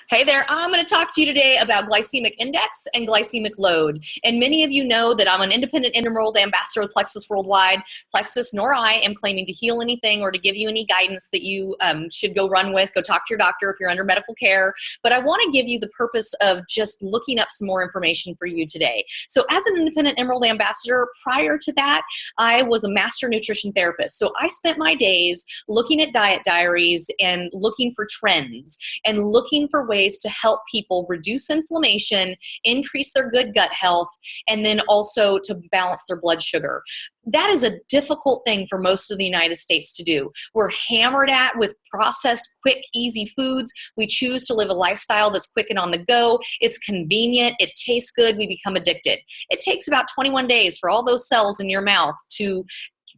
Hey there, I'm going to talk to you today about glycemic index and glycemic load. And many of you know that I'm an independent intramural ambassador with Plexus Worldwide. Plexus nor I am claiming to heal anything or to give you any guidance that you should go run with. Go talk to your doctor if you're under medical care. But I want to give you the purpose of just looking up some more information for you today. So as an independent Emerald ambassador, prior to that, I was a master nutrition therapist. So I spent my days looking at diet diaries and looking for trends and looking for ways to help people reduce inflammation, increase their good gut health, and then also to balance their blood sugar. That is a difficult thing for most of the United States to do. We're hammered at with processed, quick, easy foods. We choose to live a lifestyle that's quick and on the go. It's convenient. It tastes good. We become addicted. It takes about 21 days for all those cells in your mouth to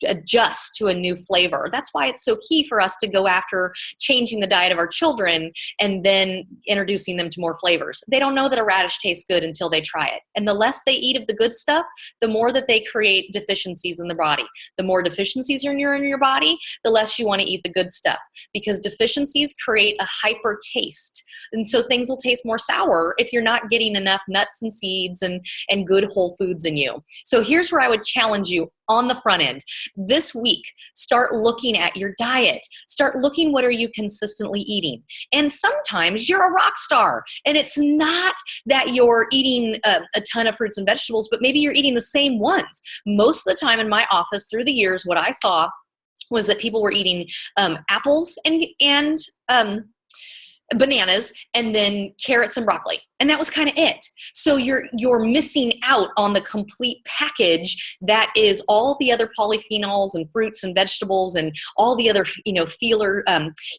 adjust to a new flavor. That's why it's so key for us to go after changing the diet of our children and then introducing them to more flavors. They don't know that a radish tastes good until they try it. And the less they eat of the good stuff, the more that they create deficiencies in the body. The more deficiencies are in your body, the less you want to eat the good stuff, because deficiencies create a hyper taste. And so things will taste more sour if you're not getting enough nuts and seeds and good whole foods in you. So here's where I would challenge you on the front end. This week, start looking at your diet. Start looking, what are you consistently eating? And sometimes you're a rock star, and it's not that you're eating a ton of fruits and vegetables, but maybe you're eating the same ones. Most of the time in my office through the years, what I saw was that people were eating apples and bananas, and then carrots and broccoli. And that was kind of it. So you're missing out on the complete package that is all the other polyphenols and fruits and vegetables and all the other,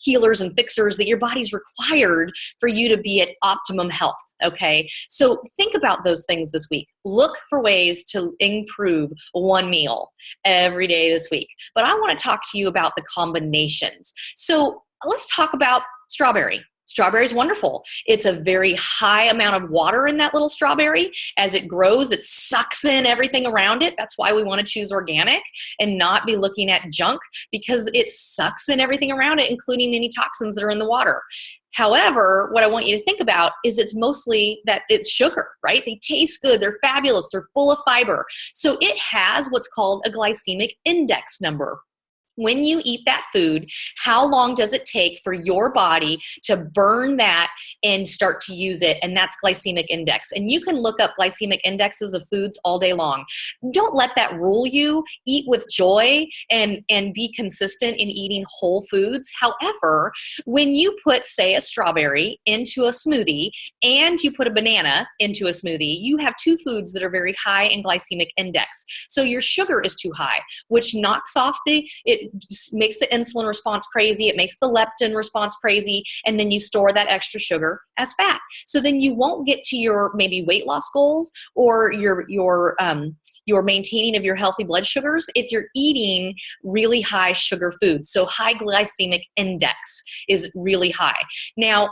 healers and fixers that your body's required for you to be at optimum health, okay? So think about those things this week. Look for ways to improve one meal every day this week. But I want to talk to you about the combinations. So let's talk about strawberry. Strawberry is wonderful. It's a very high amount of water in that little strawberry. As it grows, it sucks in everything around it. That's why we want to choose organic and not be looking at junk, because it sucks in everything around it, including any toxins that are in the water. However, what I want you to think about is it's mostly that it's sugar, right? They taste good. They're fabulous. They're full of fiber. So it has what's called a glycemic index number. When you eat that food, how long does it take for your body to burn that and start to use it? And that's glycemic index. And you can look up glycemic indexes of foods all day long. Don't let that rule you. Eat with joy and be consistent in eating whole foods. However, when you put, say, a strawberry into a smoothie and you put a banana into a smoothie, you have two foods that are very high in glycemic index. So your sugar is too high, which knocks off it makes the insulin response crazy. It makes the leptin response crazy. And then you store that extra sugar as fat. So then you won't get to your maybe weight loss goals or your maintaining of your healthy blood sugars if you're eating really high sugar foods. So high glycemic index is really high. Now,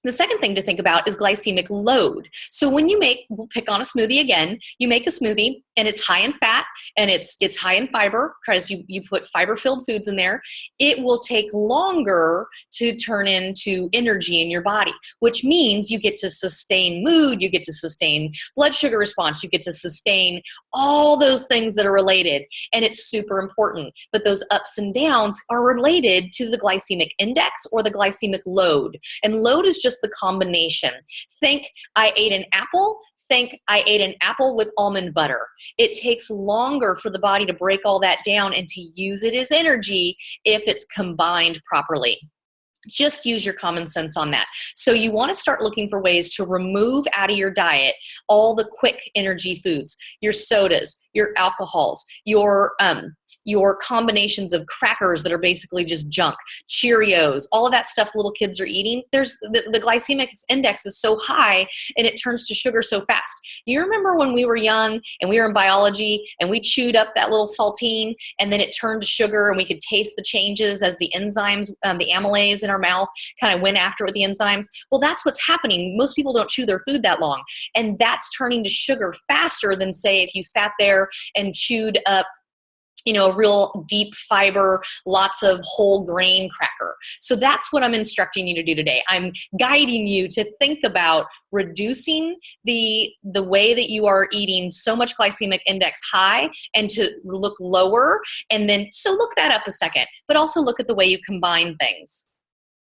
the second thing to think about is glycemic load. So when we'll pick on a smoothie again, you make a smoothie and it's high in fat and it's high in fiber because you put fiber-filled foods in there. It will take longer to turn into energy in your body, which means you get to sustain mood, you get to sustain blood sugar response, you get to sustain all those things that are related. And it's super important. But those ups and downs are related to the glycemic index or the glycemic load. And load is just the combination. Think I ate an apple. Think I ate an apple with almond butter. It takes longer for the body to break all that down and to use it as energy if it's combined properly. Just use your common sense on that. So you want to start looking for ways to remove out of your diet all the quick energy foods, your sodas, your alcohols, your combinations of crackers that are basically just junk, Cheerios, all of that stuff little kids are eating. There's the glycemic index is so high and it turns to sugar so fast. You remember when we were young and we were in biology and we chewed up that little saltine and then it turned to sugar and we could taste the changes as the enzymes, the amylase in our mouth kind of went after it with the enzymes? Well, that's what's happening. Most people don't chew their food that long, and that's turning to sugar faster than, say, if you sat there and chewed up you know, a real deep fiber, lots of whole grain cracker. So that's what I'm instructing you to do today. I'm guiding you to think about reducing the way that you are eating so much glycemic index high and to look lower. And then, so look that up a second, but also look at the way you combine things.